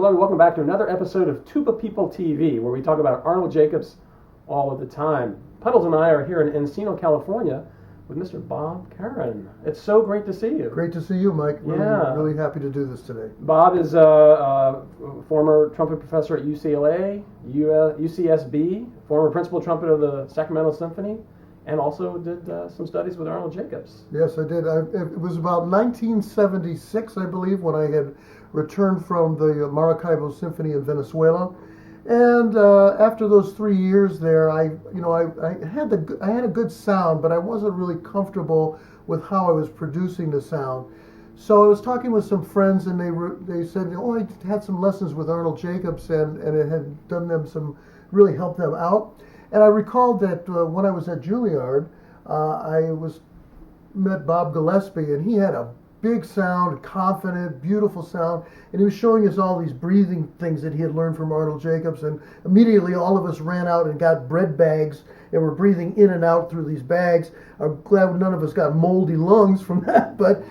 Hello, welcome back to another episode of Tuba People TV, where we talk about Arnold Jacobs all of the time. Puddles and I are here in Encino, California, with Mr. Bob Karon. It's so great to see you. Great to see you, Mike. Really happy to do this today. Bob is a former trumpet professor at UCLA, UCSB, former principal trumpet of the Sacramento Symphony, and also did some studies with Arnold Jacobs. Yes, I did. It was about 1976, I believe, when I had returned from the Maracaibo Symphony in Venezuela. And after those 3 years there, I had a good sound, but I wasn't really comfortable with how I was producing the sound. So I was talking with some friends, and they said, "Oh, I had some lessons with Arnold Jacobs, and it had done them really helped them out." And I recalled that when I was at Juilliard, I met Bob Gillespie, and he had a big sound, confident, beautiful sound, and he was showing us all these breathing things that he had learned from Arnold Jacobs, and immediately all of us ran out and got bread bags, and were breathing in and out through these bags. I'm glad none of us got moldy lungs from that, but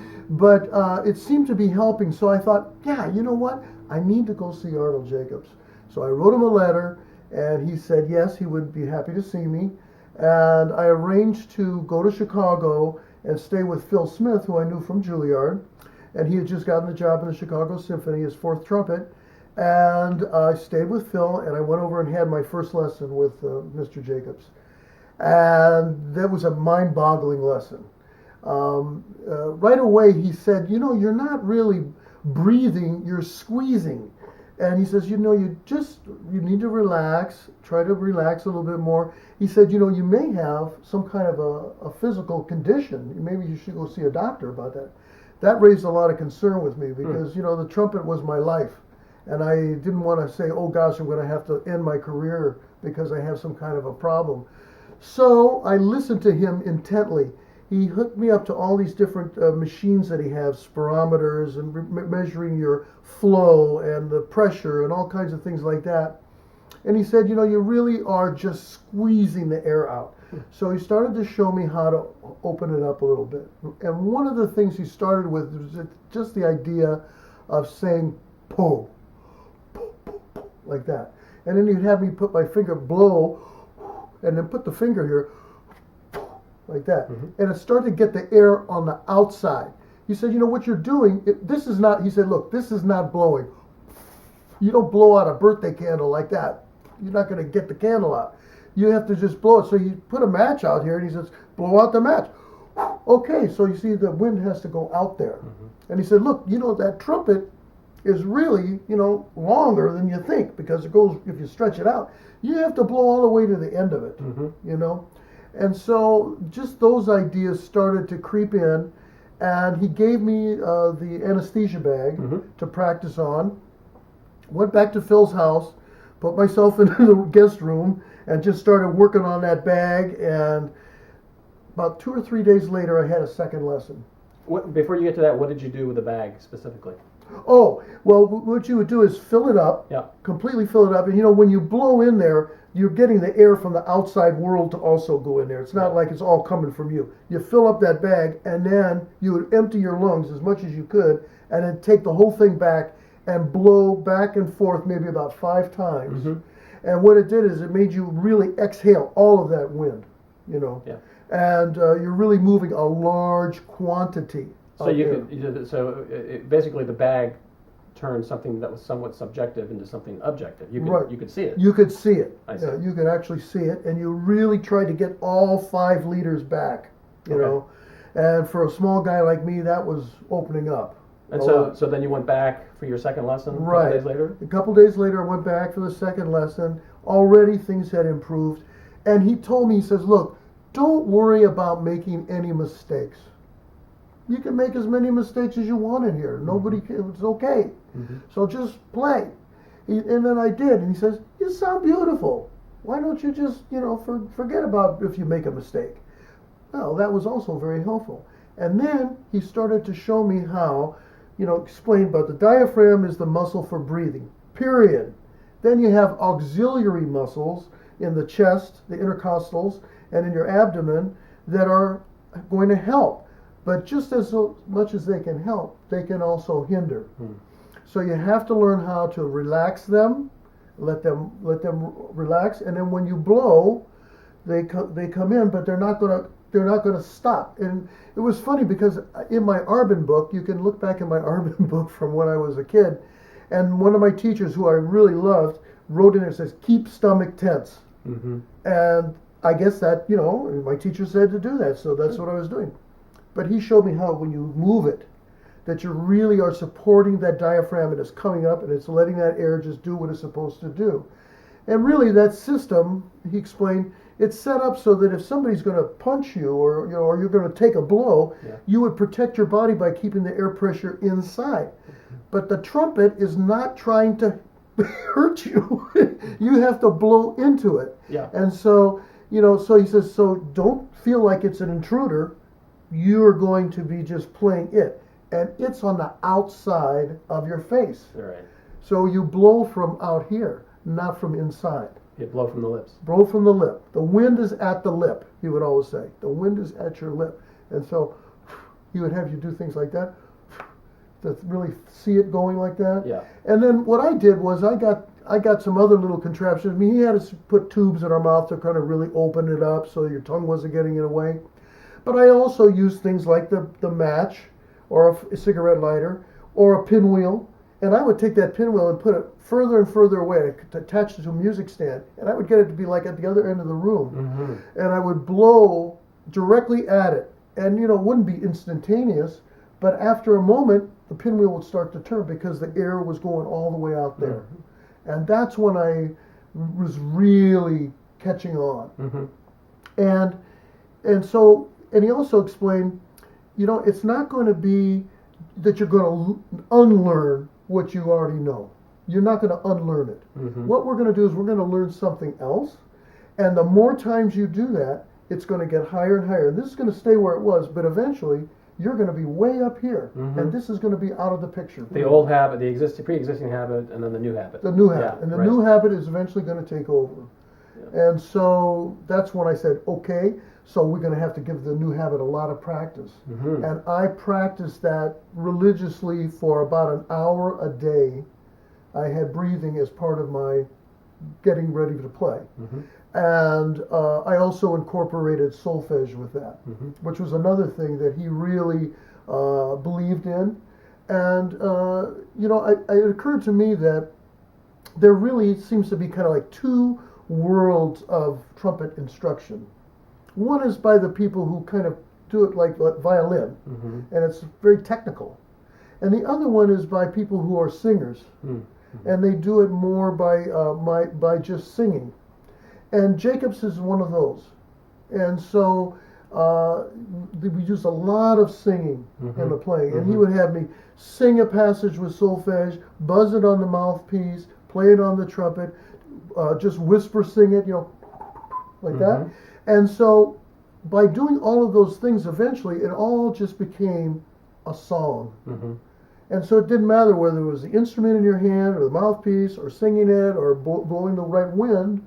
it seemed to be helping, so I thought, yeah, you know what? I need to go see Arnold Jacobs. So I wrote him a letter, and he said yes, he would be happy to see me, and I arranged to go to Chicago and stay with Phil Smith, who I knew from Juilliard, and he had just gotten the job in the Chicago Symphony as fourth trumpet, and I stayed with Phil, and I went over and had my first lesson with Mr. Jacobs, and that was a mind-boggling lesson. Right away he said, "You know, you're not really breathing, you're squeezing." And he says, "You know, you need to relax, try to relax a little bit more." He said, "You know, you may have some kind of a physical condition. Maybe you should go see a doctor about that." That raised a lot of concern with me because, you know, the trumpet was my life. And I didn't want to say, "Oh gosh, I'm going to have to end my career because I have some kind of a problem." So I listened to him intently. He hooked me up to all these different machines that he has, spirometers and measuring your flow and the pressure and all kinds of things like that. And he said, "You know, you really are just squeezing the air out." So he started to show me how to open it up a little bit. And one of the things he started with was just the idea of saying po, po, po, po, like that. And then he'd have me put my finger, blow, and then put the finger here, like that. And it started to get the air on the outside. He said, "You know what you're doing, this is not," he said, "look, this is not blowing. You don't blow out a birthday candle like that. You're not going to get the candle out. You have to just blow it." So you put a match out here, and he says, "Blow out the match." Okay, so you see the wind has to go out there. And he said, "Look, you know, that trumpet is really, you know, longer than you think because it goes, if you stretch it out, you have to blow all the way to the end of it, you know." And so just those ideas started to creep in, and he gave me the anesthesia bag to practice on. Went back to Phil's house, put myself into the guest room, and just started working on that bag. And about 2 or 3 days later, I had a second lesson. Before you get to that, what did you do with the bag specifically? Oh, well, what you would do is fill it up, completely fill it up. And, you know, when you blow in there, you're getting the air from the outside world to also go in there. It's not like it's all coming from you. You fill up that bag, and then you would empty your lungs as much as you could, and then take the whole thing back and blow back and forth maybe about 5 times. And what it did is it made you really exhale all of that wind, you know. And you're really moving a large quantity. So basically the bag turned something that was somewhat subjective into something objective. You could see it. You could see it. I see. You could actually see it, and you really tried to get all 5 liters back, you know. And for a small guy like me, that was opening up. And so then you went back for your second lesson a couple days later? A couple days later, I went back for the second lesson. Already things had improved. And he told me, he says, "Look, don't worry about making any mistakes. You can make as many mistakes as you want in here. Nobody can, it's okay. So just play." And then I did. And he says, "You sound beautiful. Why don't you just, you know, forget about if you make a mistake?" Well, that was also very helpful. And then he started to show me how, you know, explain about the diaphragm is the muscle for breathing, period. Then you have auxiliary muscles in the chest, the intercostals, and in your abdomen that are going to help. But just as much as they can help, they can also hinder. So you have to learn how to relax them, let them relax, and then when you blow, they come in, but they're not gonna stop. And it was funny because in my Arbin book, you can look back in my Arbin book from when I was a kid, and one of my teachers who I really loved wrote in there, says, keep stomach tense. Mm-hmm. And I guess that, my teacher said to do that, so that's what I was doing. But he showed me how when you move it, that you really are supporting that diaphragm and it's coming up and it's letting that air just do what it's supposed to do. And really that system, he explained, it's set up so that if somebody's going to punch you or you're going to take a blow, you would protect your body by keeping the air pressure inside. But the trumpet is not trying to hurt you. You have to blow into it. Yeah. And so, so he says, so don't feel like it's an intruder. You're going to be just playing it. And it's on the outside of your face. Right. So you blow from out here, not from inside. You blow from the lips. Blow from the lip. The wind is at the lip, he would always say. The wind is at your lip. And so he would have you do things like that to really see it going like that. Yeah. And then what I did was I got some other little contraptions. I mean, he had us put tubes in our mouth to kind of really open it up so your tongue wasn't getting in the way. But I also used things like the match, or a cigarette lighter, or a pinwheel, and I would take that pinwheel and put it further and further away, attach it to a music stand, and I would get it to be like at the other end of the room, Mm-hmm. and I would blow directly at it, and it wouldn't be instantaneous, but after a moment, the pinwheel would start to turn because the air was going all the way out there, and that's when I was really catching on, and so, and he also explained, it's not going to be that you're going to unlearn what you already know. You're not going to unlearn it. Mm-hmm. What we're going to do is we're going to learn something else. And the more times you do that, it's going to get higher and higher. And this is going to stay where it was, but eventually you're going to be way up here. Mm-hmm. And this is going to be out of the picture. The old habit, the pre-existing habit, and then the new habit. The new habit. Yeah, and the right. new habit is eventually going to take over. Yeah. And so that's when I said, okay, so we're going to have to give the new habit a lot of practice. Mm-hmm. And I practiced that religiously for about an hour a day. I had breathing as part of my getting ready to play. Mm-hmm. And I also incorporated solfeggio with that, which was another thing that he really believed in. And, it occurred to me that there really seems to be kind of like two worlds of trumpet instruction. One is by the people who kind of do it like violin, and it's very technical. And the other one is by people who are singers, and they do it more by just singing. And Jacobs is one of those. And so we used a lot of singing in the playing. And he would have me sing a passage with solfege, buzz it on the mouthpiece, play it on the trumpet, just whisper sing it, like that. And so by doing all of those things, eventually it all just became a song. And so it didn't matter whether it was the instrument in your hand or the mouthpiece or singing it or blowing the right wind.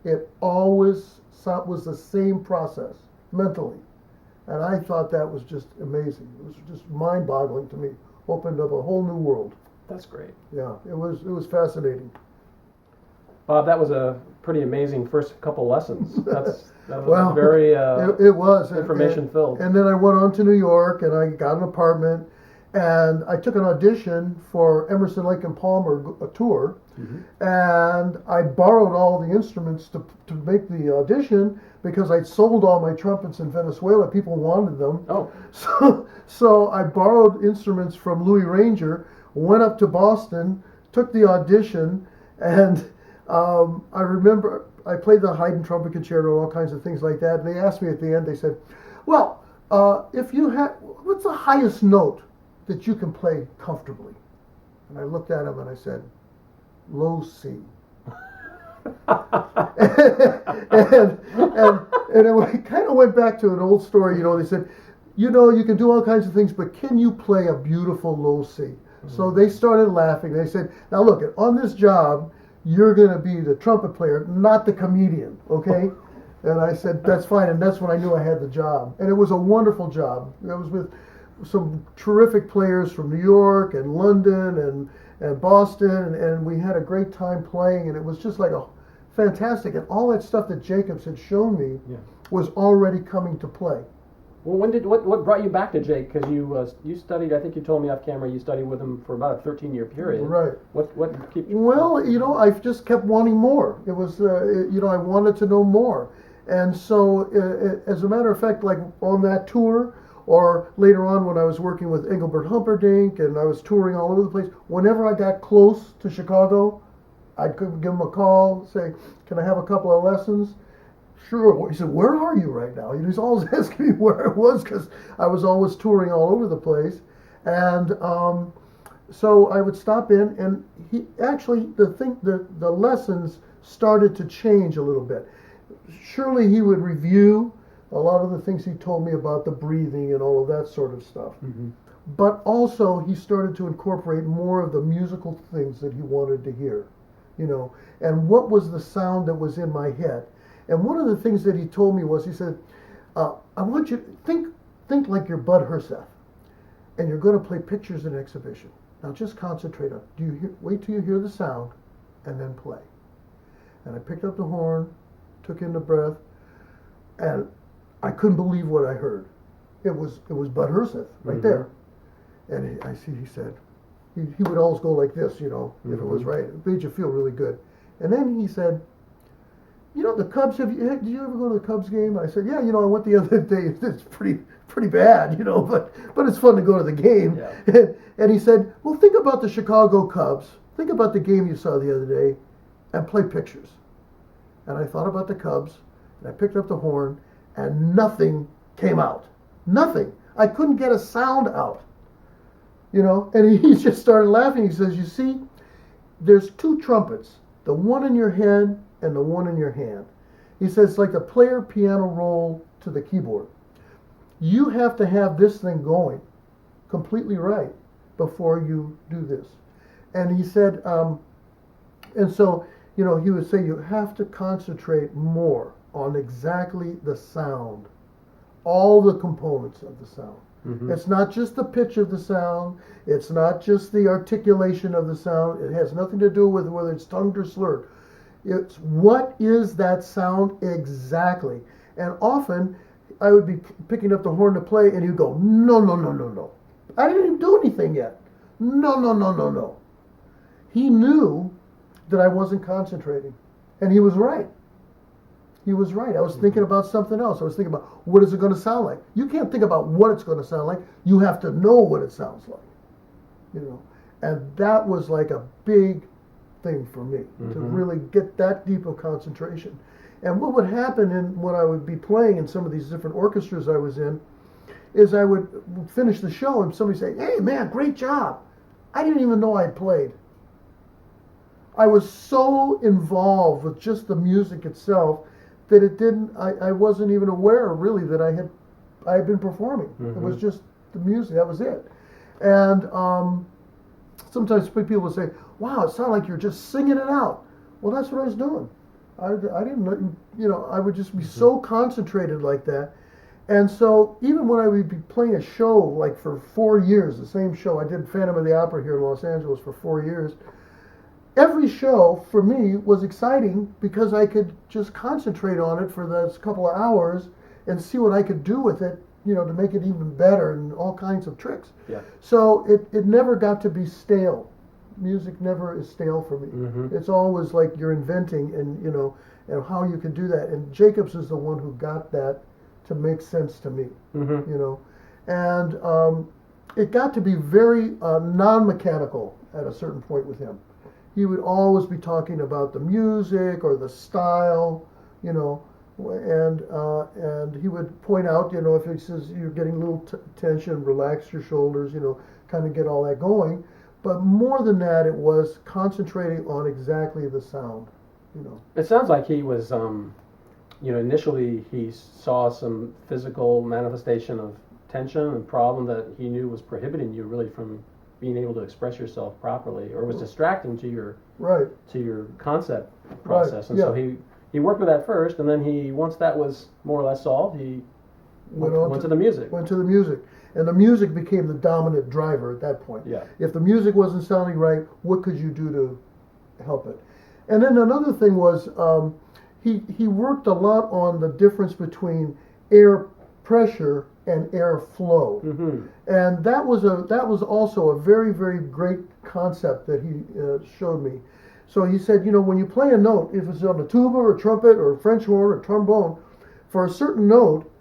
It always was the same process mentally. And I thought that was just amazing. It was just mind-boggling to me. Opened up a whole new world. That's great. Yeah, it was fascinating. Bob, that was a pretty amazing first couple lessons. That was Well, very it was information filled. And then I went on to New York and I got an apartment and I took an audition for Emerson, Lake and Palmer a tour, and I borrowed all the instruments to make the audition because I'd sold all my trumpets in Venezuela. People wanted them. Oh. So I borrowed instruments from Louis Ranger, went up to Boston, took the audition, and I remember I played the Haydn trumpet concerto, all kinds of things like that. And they asked me at the end, they said, well, if you had, what's the highest note that you can play comfortably? And I looked at him and I said, low C. and it kind of went back to an old story, they said, you can do all kinds of things, but can you play a beautiful low C? So they started laughing. They said, now look, on this job, you're going to be the trumpet player, not the comedian, okay? And I said, that's fine. And that's when I knew I had the job. And it was a wonderful job. I was with some terrific players from New York and London and Boston, and we had a great time playing, and it was just like a fantastic. And all that stuff that Jacobs had shown me was already coming to play. Well, what brought you back to Jake? Because you studied, I think you told me off camera, you studied with him for about a 13-year period. Right. What keep you? Well, I just kept wanting more. It was, I wanted to know more. And so, as a matter of fact, like on that tour, or later on when I was working with Engelbert Humperdinck and I was touring all over the place, whenever I got close to Chicago, I'd give him a call, say, can I have a couple of lessons? Sure. He said, where are you right now? He's always asking me where I was because I was always touring all over the place. And so I would stop in, and he actually, the lessons started to change a little bit. Surely he would review a lot of the things he told me about the breathing and all of that sort of stuff. Mm-hmm. But also he started to incorporate more of the musical things that he wanted to hear, and what was the sound that was in my head. And one of the things that he told me was, he said, I want you to think like you're Bud Herseth, and you're going to play pictures in an exhibition. Now just concentrate on, wait till you hear the sound, and then play. And I picked up the horn, took in the breath, and I couldn't believe what I heard. It was Bud Herseth right there. And he said, he would always go like this, if it was right. It made you feel really good. And then he said, the Cubs, did you ever go to the Cubs game? I said, yeah, I went the other day. It's pretty bad, but it's fun to go to the game. Yeah. And he said, well, think about the Chicago Cubs. Think about the game you saw the other day and play pictures. And I thought about the Cubs, and I picked up the horn, and nothing came out. Nothing. I couldn't get a sound out. And he just started laughing. He says, you see, there's two trumpets, the one in your head and the one in your hand. He says, it's like the player piano roll to the keyboard. You have to have this thing going completely right before you do this. And he said, and so, he would say you have to concentrate more on exactly the sound, all the components of the sound. Mm-hmm. It's not just the pitch of the sound. It's not just the articulation of the sound. It has nothing to do with whether it's tongued or slurred. It's what is that sound exactly. And often I would be picking up the horn to play, and he'd go, no, no, no, no, no. I didn't even do anything yet. No, no, no, no, no. He knew that I wasn't concentrating. And he was right. He was right. I was thinking about something else. I was thinking about what is it going to sound like. You can't think about what it's going to sound like. You have to know what it sounds like. And that was like a big thing for me, to really get that deep of concentration. And what would happen when I would be playing in some of these different orchestras I was in is I would finish the show and somebody say, hey man, great job. I didn't even know I had played. I was so involved with just the music itself that I wasn't even aware really that I had been performing. It was just the music, that was it. And sometimes people will say, wow, it sounded like you're just singing it out. Well, that's what I was doing. I didn't, I would just be so concentrated like that. And so even when I would be playing a show like for 4 years, the same show, I did Phantom of the Opera here in Los Angeles for 4 years, every show for me was exciting because I could just concentrate on it for those couple of hours and see what I could do with it, to make it even better and all kinds of tricks. Yeah. So it never got to be stale. Music never is stale for me. It's always like you're inventing and how you can do that. And Jacobs is the one who got that to make sense to me. And it got to be very non-mechanical at a certain point with him. He would always be talking about the music or the style, and he would point out, if he says you're getting a little tension, relax your shoulders, kind of get all that going. But more than that, it was concentrating on exactly the sound, It sounds like he was, initially he saw some physical manifestation of tension and problem that he knew was prohibiting you really from being able to express yourself properly, or was distracting to your concept process. And so he worked with that first, and then once that was more or less solved, he went to the music. Went to the music. And the music became the dominant driver at that point. Yeah. If the music wasn't sounding right, what could you do to help it? And then another thing was he worked a lot on the difference between air pressure and air flow. Mm-hmm. And that was also a very, very great concept that he showed me. So he said, when you play a note, if it's on a tuba or trumpet or French horn or trombone, for a certain note,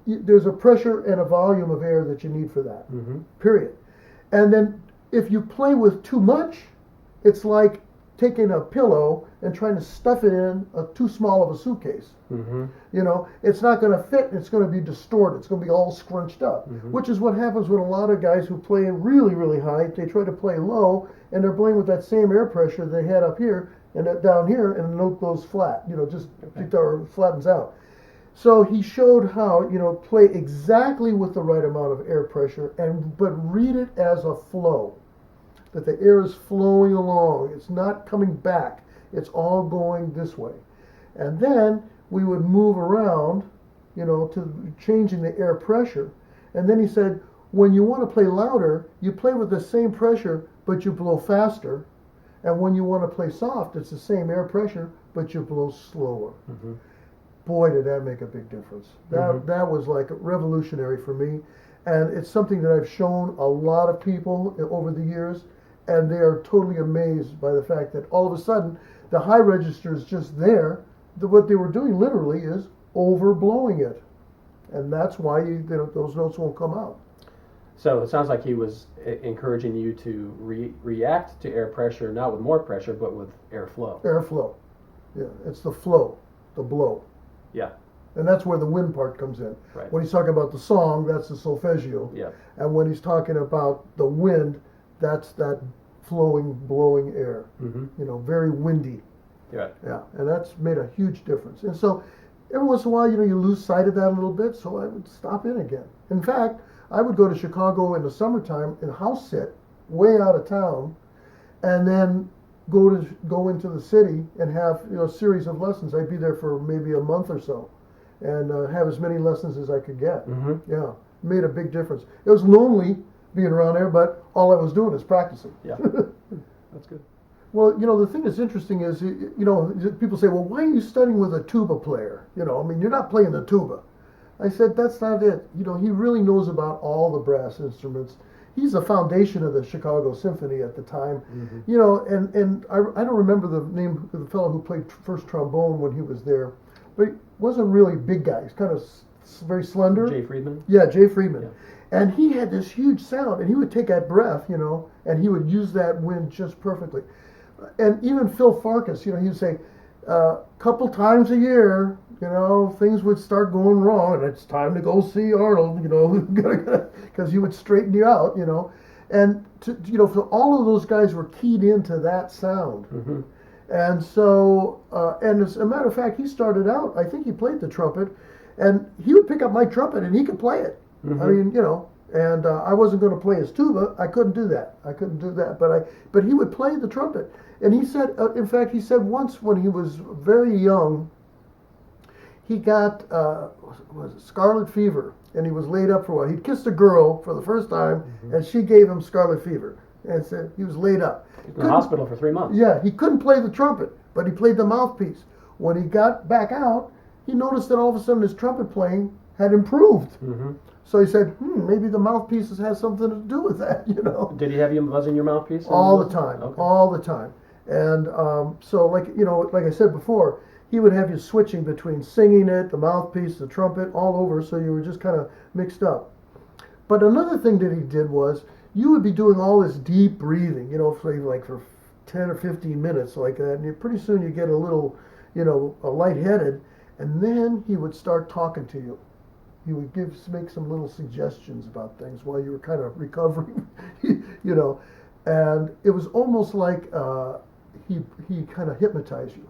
there's a pressure and a volume of air that you need for that. Mm-hmm. Period. And then if you play with too much, it's like taking a pillow and trying to stuff it in too small of a suitcase. Mm-hmm. It's not going to fit. It's going to be distorted. It's going to be all scrunched up, Mm-hmm. which is what happens with a lot of guys who play really, really high. They try to play low, and they're playing with that same air pressure they had up here and down here, and the note goes flat. Just or flattens out. So he showed how play exactly with the right amount of air pressure, but read it as a flow. That the air is flowing along. It's not coming back. It's all going this way. And then we would move around, to changing the air pressure. And then he said, when you want to play louder, you play with the same pressure, but you blow faster. And when you want to play soft, it's the same air pressure, but you blow slower. Mm-hmm. Boy, did that make a big difference. That was like revolutionary for me. And it's something that I've shown a lot of people over the years, and they are totally amazed by the fact that all of a sudden the high register is just there. What they were doing literally is overblowing it, and that's why those notes won't come out. So it sounds like he was encouraging you to react to air pressure, not with more pressure, but with airflow. Airflow, yeah, it's the flow, the blow. Yeah. And that's where the wind part comes in. Right. When he's talking about the song, that's the solfeggio. Yeah. And when he's talking about the wind, that's that flowing, blowing air. Mm-hmm. Very windy. Yeah. Yeah, and that's made a huge difference. And so every once in a while, you lose sight of that a little bit, so I would stop in again. In fact, I would go to Chicago in the summertime and house sit way out of town, and then go into the city and have a series of lessons. I'd be there for maybe a month or so, and have as many lessons as I could get. Mm-hmm. Yeah, made a big difference. It was lonely being around there, but all I was doing is practicing. Yeah, that's good. Well, the thing that's interesting is, people say, well, why are you studying with a tuba player? You're not playing the tuba. I said, that's not it. He really knows about all the brass instruments. He's the foundation of the Chicago Symphony at the time. Mm-hmm. And I don't remember the name of the fellow who played first trombone when he was there, but he wasn't really a big guy. He's kind of very slender. Jay Friedman? Yeah, Jay Friedman. Yeah. And he had this huge sound, and he would take that breath, you know, and he would use that wind just perfectly. And even Phil Farkas, you know, he'd say, couple times a year, you know, things would start going wrong, and it's time to go see Arnold, you know, because he would straighten you out, you know. And, you know, all of those guys were keyed into that sound. Mm-hmm. And so, and as a matter of fact, he started out, I think he played the trumpet, and he would pick up my trumpet and he could play it. Mm-hmm. I mean, you know, and I wasn't going to play his tuba. I couldn't do that. But he would play the trumpet. And he said, in fact, he said once when he was very young, he got scarlet fever, and he was laid up for a while. He'd kissed a girl for the first time, Mm-hmm. and she gave him scarlet fever, and said he was laid up. In the hospital for 3 months. Yeah, he couldn't play the trumpet, but he played the mouthpiece. When he got back out, he noticed that all of a sudden his trumpet playing had improved. Mm-hmm. So he said, maybe the mouthpieces has something to do with that, you know. Did he have you buzzing your mouthpiece? All the time, Okay. all the time. And so, like, you know, like I said before, he would have you switching between singing it, the mouthpiece, the trumpet, all over, so you were just kind of mixed up. But another thing that he did was, you would be doing all this deep breathing, you know, for 10 or 15 minutes like that, and pretty soon you get a little, you know, lightheaded, and then he would start talking to you. He would make some little suggestions about things while you were kind of recovering, you know, and it was almost like he kind of hypnotized you.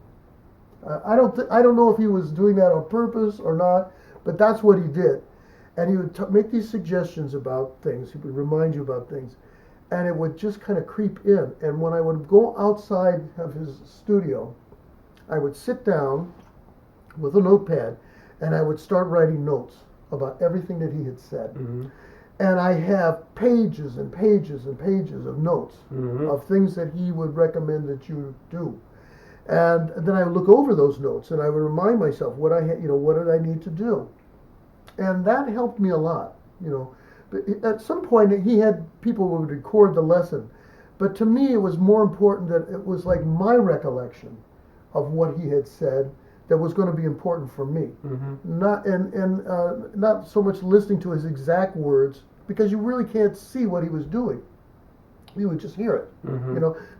I don't know if he was doing that on purpose or not, but that's what he did. And he would make these suggestions about things. He would remind you about things, and it would just kind of creep in. And when I would go outside of his studio, I would sit down with a notepad, and I would start writing notes about everything that he had said. Mm-hmm. And I have pages and pages and pages of notes of things that he would recommend that you do. And then I would look over those notes and I would remind myself what what did I need to do. And that helped me a lot, But at some point he had people who would record the lesson. But to me it was more important that it was like my recollection of what he had said that was going to be important for me. Not so much listening to his exact words, because you really can't see what he was doing. You would just hear it.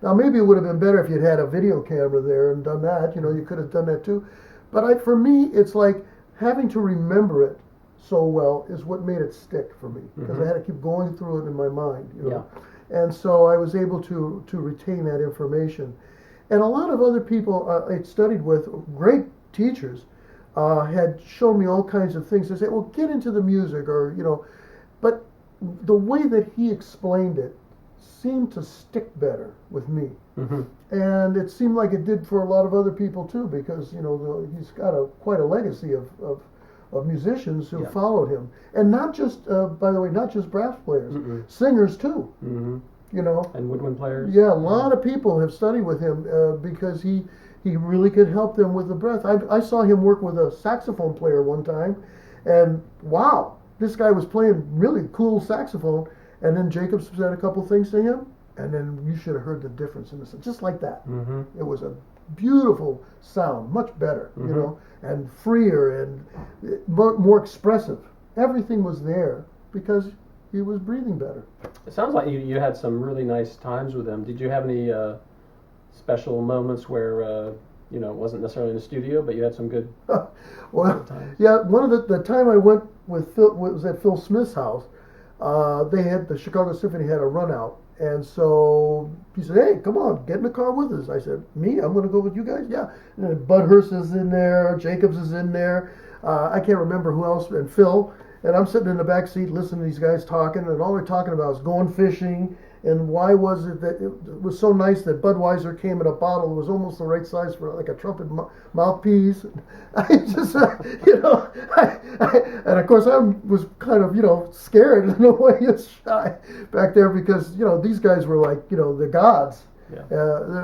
Now maybe it would have been better if you'd had a video camera there and done that. You could have done that too. But for me, it's like having to remember it so well is what made it stick for me, because I had to keep going through it in my mind. And so I was able to retain that information. And a lot of other people I studied with, great teachers, had shown me all kinds of things. They say, well, get into the music, but the way that he explained it seemed to stick better with me. And it seemed like it did for a lot of other people too, because, he's got quite a legacy of musicians who followed him. And not just, by the way, not just brass players, singers too. And woodwind players. Yeah, a lot of people have studied with him because he really could help them with the breath. I saw him work with a saxophone player one time, and wow, this guy was playing really cool saxophone. And then Jacobs said a couple things to him, and then you should have heard the difference in this, just like that. It was a beautiful sound, much better, and freer and more expressive. Everything was there because he was breathing better. It sounds like you had some really nice times with him. Did you have any special moments where it wasn't necessarily in the studio, but you had some good times? Yeah. One of the time I went with Phil was at Phil Smith's house. The Chicago Symphony had a run out, and so he said, "Hey, come on, get in the car with us." I said, "Me? I'm going to go with you guys?" Yeah. And then Bud Herseth is in there, Jacobs is in there. I can't remember who else, and Phil. And I'm sitting in the back seat listening to these guys talking, and all they're talking about is going fishing, and why was it that it was so nice that Budweiser came in a bottle that was almost the right size for like a trumpet mouthpiece. I just, and of course I was kind of, scared in a way, shy back there, because, these guys were like, the gods. Yeah.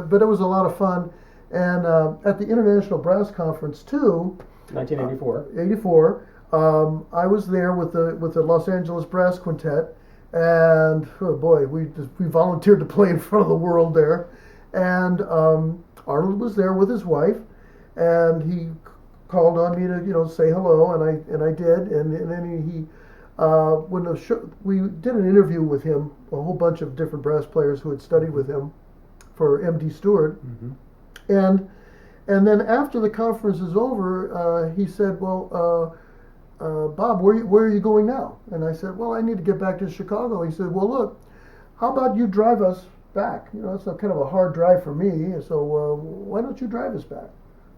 But it was a lot of fun. And at the International Brass Conference too, 1984. I was there with the Los Angeles Brass Quintet, and oh boy, we volunteered to play in front of the world there. And Arnold was there with his wife, and he called on me to say hello, and I did. And then he when the show, we did an interview with him, a whole bunch of different brass players who had studied with him for M.D. Stewart, and then after the conference is over, he said, well. Bob, where are you going now? And I said, well, I need to get back to Chicago. He said, well, look, how about you drive us back? It's a kind of a hard drive for me, so why don't you drive us back?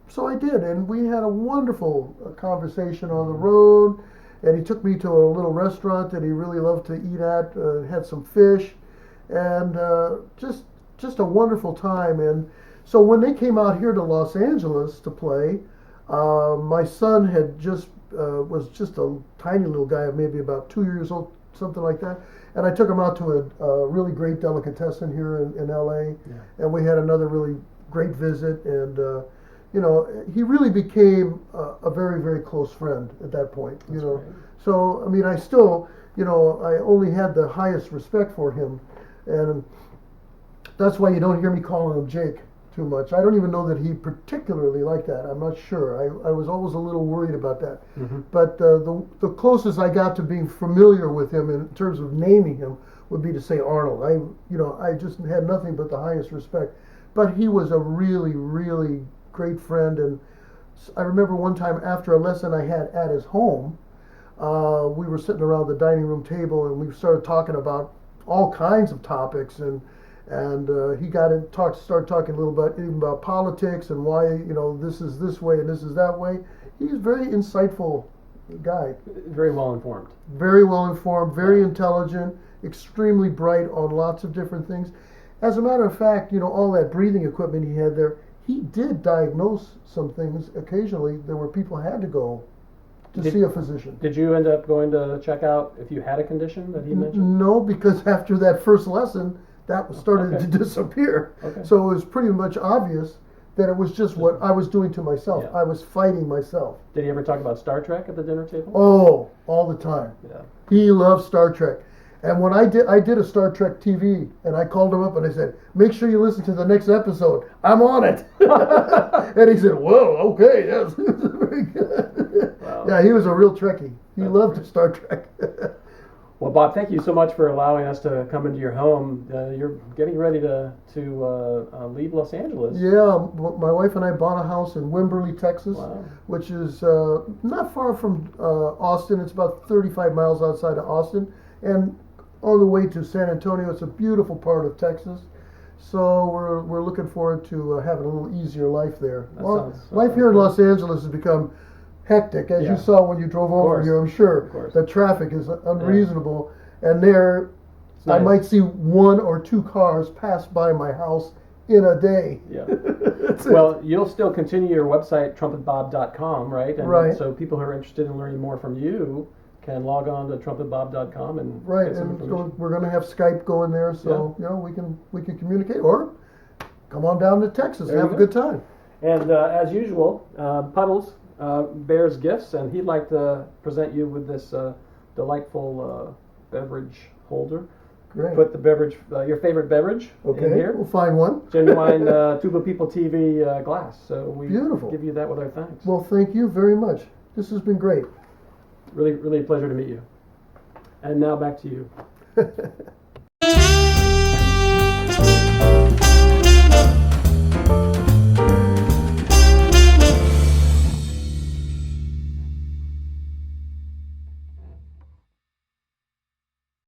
So I did, and we had a wonderful conversation on the road, and he took me to a little restaurant that he really loved to eat at, had some fish, and just a wonderful time. And so when they came out here to Los Angeles to play, my son had was just a tiny little guy, maybe about 2 years old, something like that. And I took him out to a really great delicatessen here in LA, and we had another really great visit. And he really became a very, very close friend at that point. That's great. So I mean, I still, I only had the highest respect for him, and that's why you don't hear me calling him Jake too much. I don't even know that he particularly liked that. I'm not sure. I was always a little worried about that. But the closest I got to being familiar with him in terms of naming him would be to say Arnold. I just had nothing but the highest respect. But he was a really, really great friend. And I remember one time after a lesson I had at his home, we were sitting around the dining room table, and we started talking about all kinds of topics, and he started talking a little bit even about politics and why this is this way and this is that way. He's a very insightful guy. Very well informed. Very well informed, very intelligent, extremely bright on lots of different things. As a matter of fact, all that breathing equipment he had there, he did diagnose some things occasionally. There were people who had to go to see a physician. Did you end up going to check out if you had a condition that he mentioned? No, because after that first lesson, that started Okay. to disappear. Okay. So it was pretty much obvious that it was just what I was doing to myself. Yeah. I was fighting myself. Did he ever talk about Star Trek at the dinner table? Oh, all the time. Yeah. He loved Star Trek. And when I did a Star Trek TV, and I called him up and I said, make sure you listen to the next episode. I'm on it. And he said, whoa, okay, yes. Very good. Wow. Yeah, he was a real Trekkie. He That's loved great. Star Trek. Well, Bob, thank you so much for allowing us to come into your home. You're getting ready to leave Los Angeles. Yeah, my wife and I bought a house in Wimberley, Texas, Wow. which is not far from Austin. It's about 35 miles outside of Austin, and on the way to San Antonio. It's a beautiful part of Texas, so we're looking forward to having a little easier life there. Life here in Los Angeles has become hectic, as Yeah. you saw when you drove over course. here. I'm sure Of course. the traffic is unreasonable, and there It's I nice. might see 1 or 2 cars pass by my house in a day. Yeah. That's it. Well, you'll still continue your website, trumpetbob.com, right? And Right. so people who are interested in learning more from you can log on to trumpetbob.com and Right, get some and information. so we're going to have Skype going there, so we can communicate, or come on down to Texas, There have you a go. good time. And as usual, Puddles bears gifts, and he'd like to present you with this delightful beverage holder. Great. Put the beverage, your favorite beverage, in Okay, here. we'll find one. Genuine Tuba People TV glass. So we Beautiful. give you that with our thanks. Well, thank you very much. This has been great. Really, really a pleasure to meet you. And now back to you.